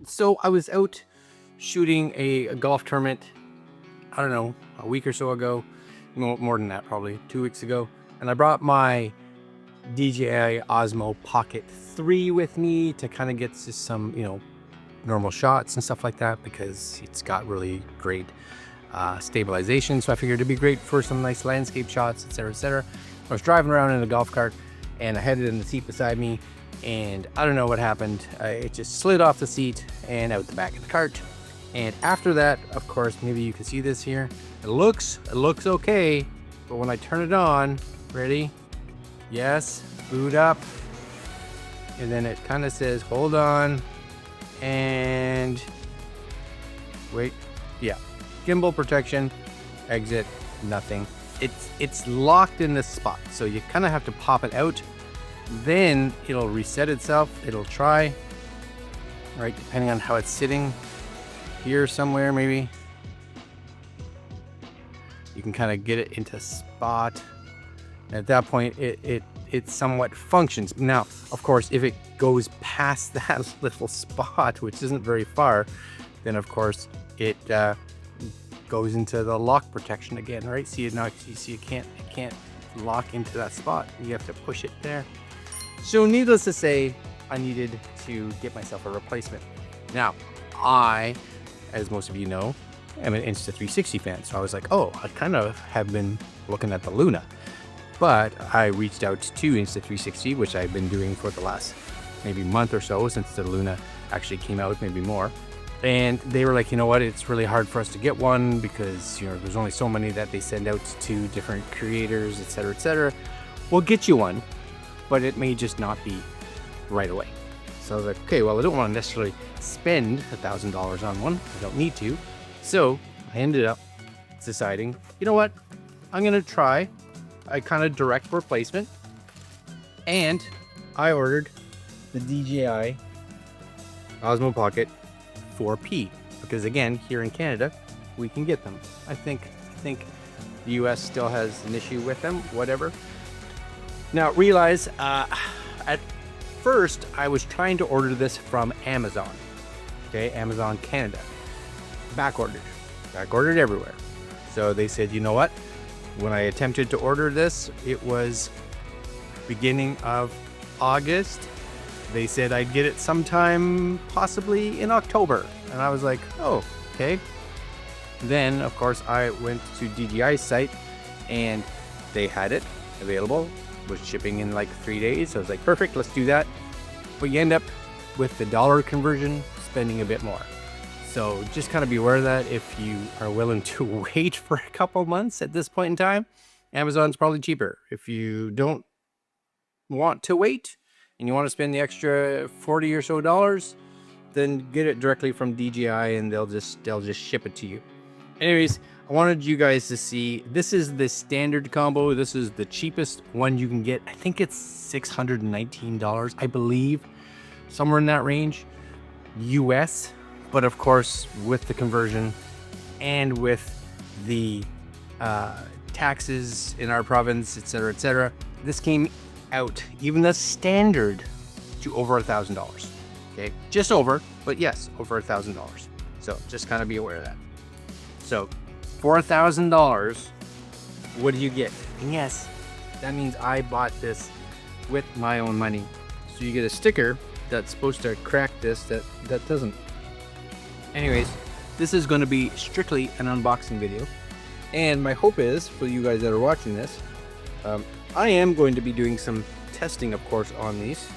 So I was out shooting a golf tournament, I don't know, a week or so ago, more than that, probably 2 weeks ago. And I brought my DJI Osmo Pocket 3 with me to kind of get to some, normal shots and stuff like that, because it's got really great stabilization. So I figured it'd be great for some nice landscape shots, etc., etc. I was driving around in a golf cart and I had it in the seat beside me, and I don't know what happened. It just slid off the seat and out the back of the cart. And after that, of course, maybe you can see this here. It looks okay, but when I turn it on, ready? Yes, boot up. And then it kind of says, hold on. And wait, yeah. Gimbal protection, exit, nothing. It's locked in this spot, so you kind of have to pop it out. Then it'll reset itself. It'll try, right, depending on how it's sitting. Here somewhere, maybe. You can kind of get it into spot. And at that point, it somewhat functions. Now, of course, if it goes past that little spot, which isn't very far, then of course it goes into the lock protection again, right? See, now you see it can't lock into that spot. You have to push it there. So needless to say, I needed to get myself a replacement. Now, I, as most of you know, am an Insta360 fan. So I was like, oh, I kind of have been looking at the Luna. But I reached out to Insta360, which I've been doing for the last maybe month or so since the Luna actually came out, maybe more. And they were like, you know what, it's really hard for us to get one because, there's only so many that they send out to different creators, etc., etc. We'll get you one, but it may just not be right away. So I was like, okay, well, I don't want to necessarily spend $1,000 on one. I don't need to. So I ended up deciding, you know what, I'm going to try a kind of direct replacement. And I ordered the DJI Osmo Pocket 4P, because again, here in Canada, we can get them. I think the US still has an issue with them, whatever. Now realize, at first I was trying to order this from Amazon, okay, Amazon Canada, back ordered everywhere. So they said, you know what, when I attempted to order this, it was beginning of August. They said I'd get it sometime possibly in October. And I was like, oh, okay. Then, of course, I went to DJI's site and they had it available. Was shipping in like 3 days. So I was like, perfect, let's do that. But you end up with the dollar conversion spending a bit more. So just kind of be aware of that. If you are willing to wait for a couple months at this point in time, Amazon's probably cheaper. If you don't want to wait and you want to spend the extra $40 or so, then get it directly from DJI and they'll just ship it to you. Anyways, I wanted you guys to see, this is the standard combo. This is the cheapest one you can get. I think it's $619, I believe, somewhere in that range, US. But of course, with the conversion and with the taxes in our province, etc., etc., this came out, even the standard, to over $1,000. Okay, just over, but yes, over $1,000. So just kind of be aware of that. So for $1,000, what do you get? And yes, that means I bought this with my own money. So you get a sticker that's supposed to crack this, that doesn't. Anyways, this is going to be strictly an unboxing video, and my hope is for you guys that are watching this, I am going to be doing some testing, of course, on these.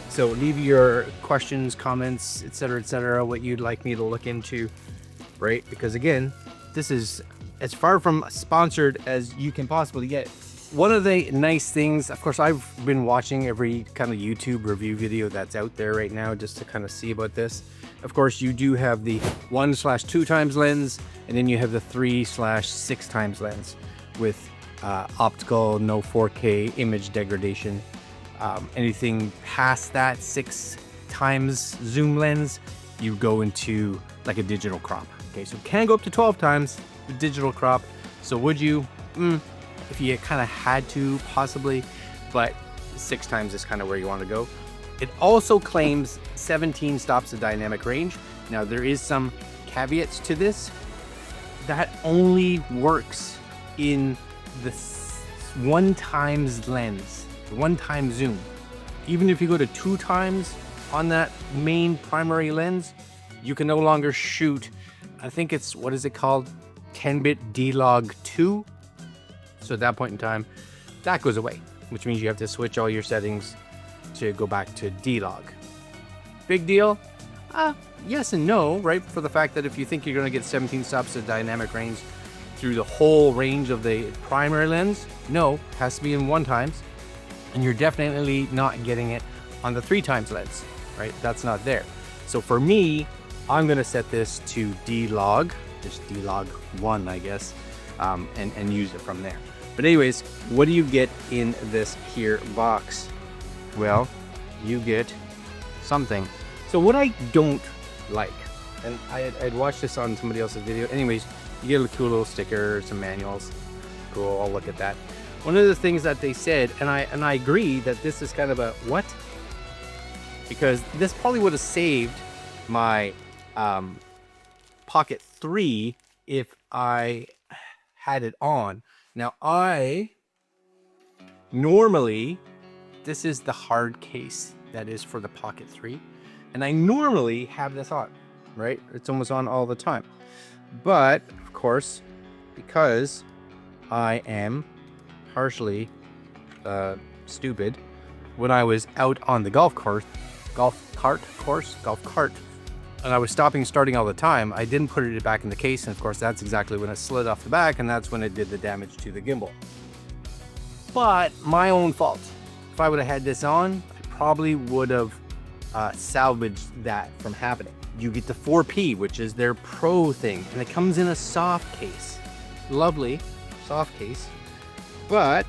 So leave your questions, comments, etc., what you'd like me to look into, right? Because again, this is as far from sponsored as you can possibly get. One of the nice things, of course, I've been watching every kind of YouTube review video that's out there right now just to kind of see about this. Of course, you do have the 1/2 times lens, and then you have the 3/6 times lens with optical, no 4K image degradation. Anything past that 6 times zoom lens, you go into like a digital crop. Okay, so it can go up to 12 times with digital crop. So would you? If you kind of had to, possibly, but 6 times is kind of where you want to go. It also claims 17 stops of dynamic range. Now there is some caveats to this. That only works in the 1x lens, 1x zoom. Even if you go to 2x on that main primary lens, you can no longer shoot, I think it's, what is it called? 10-bit D-Log 2. So at that point in time, that goes away, which means you have to switch all your settings to go back to D-Log. Big deal? Yes and no, right? For the fact that if you think you're going to get 17 stops of dynamic range through the whole range of the primary lens, no, it has to be in 1x, and you're definitely not getting it on the 3x lens, right? That's not there. So for me, I'm going to set this to D-Log, just D-Log 1, I guess, and use it from there. But anyways, what do you get in this here box? Well, you get something. So what I don't like, and I'd watched this on somebody else's video. Anyways, you get a cool little sticker, some manuals. Cool, I'll look at that. One of the things that they said, and I agree that this is kind of a what? Because this probably would have saved my Pocket 3 if I had it on. Now normally, this is the hard case that is for the Pocket 3. And I normally have this on, right? It's almost on all the time. But, of course, because I am partially stupid, when I was out on the golf cart, and I was stopping and starting all the time, I didn't put it back in the case. And of course, that's exactly when it slid off the back, and that's when it did the damage to the gimbal. But my own fault. If I would have had this on, I probably would have salvaged that from happening. You get the 4P, which is their pro thing, and it comes in a soft case. Lovely soft case. But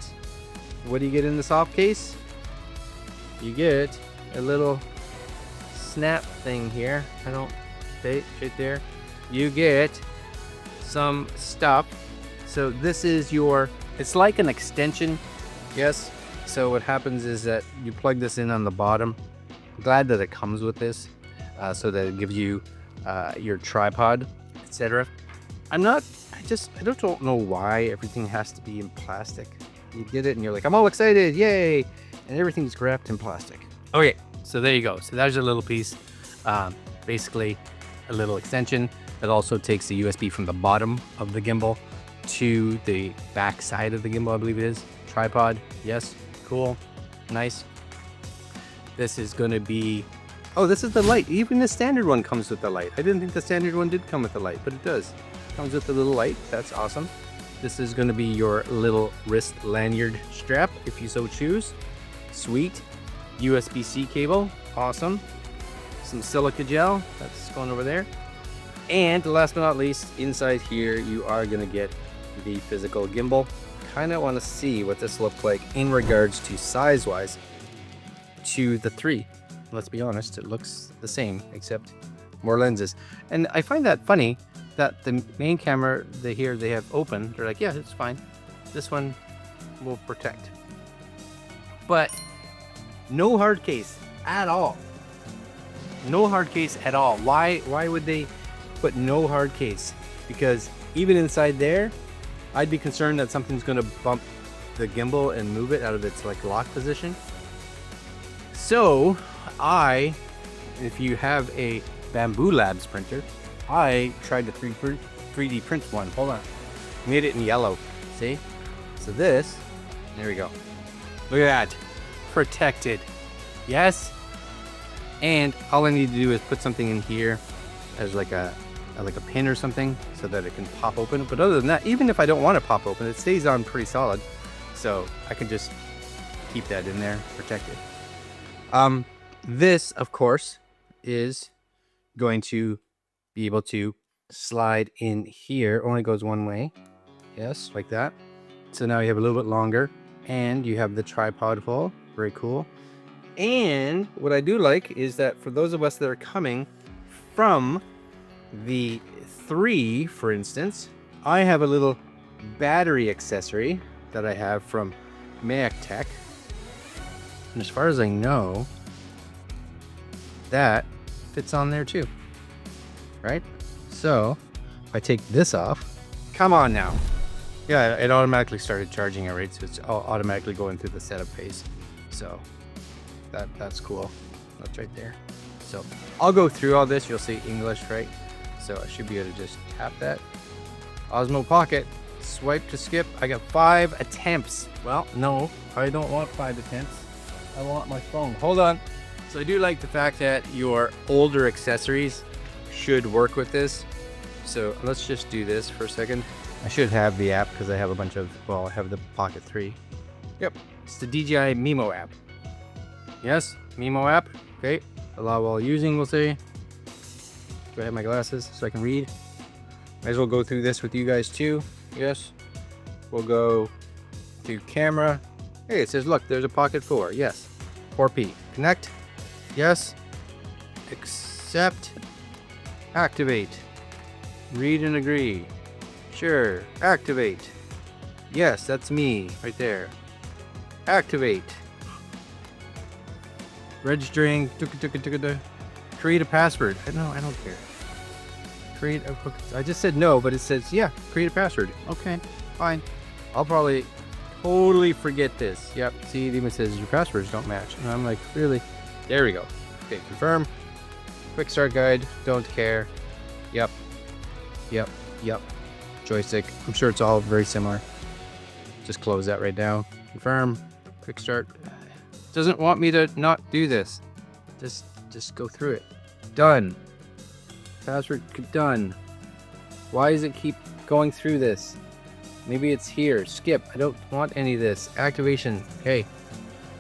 what do you get in the soft case? You get a little snap thing here. I don't fit there. You get some stuff. So this is it's like an extension. Yes. So what happens is that you plug this in on the bottom. I'm glad that it comes with this, so that it gives you your tripod, etc. I don't know why everything has to be in plastic. You get it and you're like, I'm all excited, yay! And everything's wrapped in plastic. Okay, so there you go. So there's a little piece, basically a little extension that also takes the USB from the bottom of the gimbal to the back side of the gimbal, I believe it is. Tripod, yes, cool, nice. This is going to be, oh, this is the light. Even the standard one comes with the light. I didn't think the standard one did come with the light, but it does. It comes with the little light. That's awesome. This is going to be your little wrist lanyard strap, if you so choose. Sweet. USB-C cable, awesome. Some silica gel, that's going over there. And last but not least, inside here, you are going to get the physical gimbal. Kind of want to see what this looks like in regards to size-wise to the 3. Let's be honest, it looks the same, except more lenses. And I find that funny that the main camera they have open. They're like, yeah, it's fine. This one will protect. But no hard case at all. No hard case at all. Why would they put no hard case? Because even inside there, I'd be concerned that something's going to bump the gimbal and move it out of its like lock position. So if you have a Bamboo Labs printer, I tried to 3D print one. Hold on. Made it in yellow. See? So this, there we go. Look at that. Protected. Yes? And all I need to do is put something in here as like a pin or something so that it can pop open. But other than that, even if I don't want to pop open, it stays on pretty solid. So I can just keep that in there, protected. This, of course, is going to be able to slide in here. Only goes one way. Yes, like that. So now you have a little bit longer, and you have the tripod hole. Very cool. And what I do like is that for those of us that are coming from the 3, for instance, I have a little battery accessory that I have from Mac Tech. And as far as I know, that fits on there too, right? So if I take this off, come on now. Yeah, it automatically started charging it, right? So it's automatically going through the setup phase. So that's cool. That's right there. So I'll go through all this. You'll see English, right? So I should be able to just tap that. Osmo Pocket, swipe to skip. I got 5 attempts. Well, no, I don't want 5 attempts. I want my phone. Hold on. So I do like the fact that your older accessories should work with this. So let's just do this for a second. I should have the app because I have a bunch of, well, I have the Pocket 3. Yep, it's the DJI Mimo app. Yes, Mimo app. Okay, allow while using, we'll say. Do I have my glasses so I can read? Might as well go through this with you guys too. Yes. We'll go to camera. Hey, it says, look, there's a Pocket 4. Yes. 4P. Connect. Yes. Accept. Activate. Read and agree. Sure. Activate. Yes, that's me right there. Activate. Registering. Create a password. No, I don't care. I just said no, but it says, yeah, create a password. Okay, fine. I'll probably totally forget this. Yep, see, it even says your passwords don't match. And I'm like, really? There we go. Okay, confirm. Quick start guide, don't care. Yep. Joystick. I'm sure it's all very similar. Just close that right now. Confirm. Quick start. Doesn't want me to not do this. Just go through it. Done. Password done. Why does it keep going through this? Maybe it's here. Skip. I don't want any of this. Activation. Hey,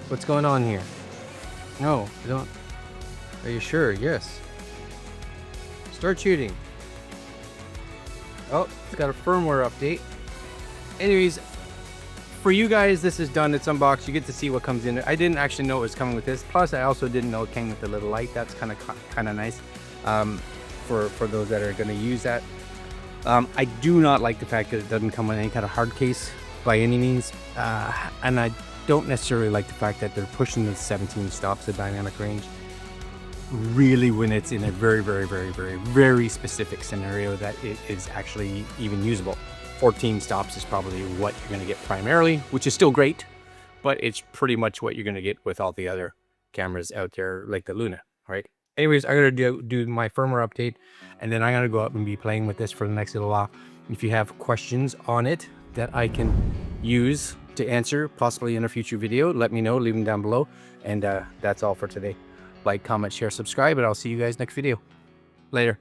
what's going on here? No, I don't. Are you sure? Yes. Start shooting. Oh, it's got a firmware update. Anyways, for you guys, this is done. It's unboxed. You get to see what comes in it. I didn't actually know it was coming with this. Plus, I also didn't know it came with the little light. That's kind of nice. For those that are going to use that. I do not like the fact that it doesn't come with any kind of hard case by any means. And I don't necessarily like the fact that they're pushing the 17 stops of dynamic range. Really, when it's in a very specific scenario that it is actually even usable. 14 stops is probably what you're going to get primarily, which is still great, but it's pretty much what you're going to get with all the other cameras out there like the Luna, right? Anyways, I gotta do my firmware update, and then I'm gonna go up and be playing with this for the next little while. If you have questions on it that I can use to answer, possibly in a future video, let me know, leave them down below. And that's all for today. Like, comment, share, subscribe, and I'll see you guys next video. Later.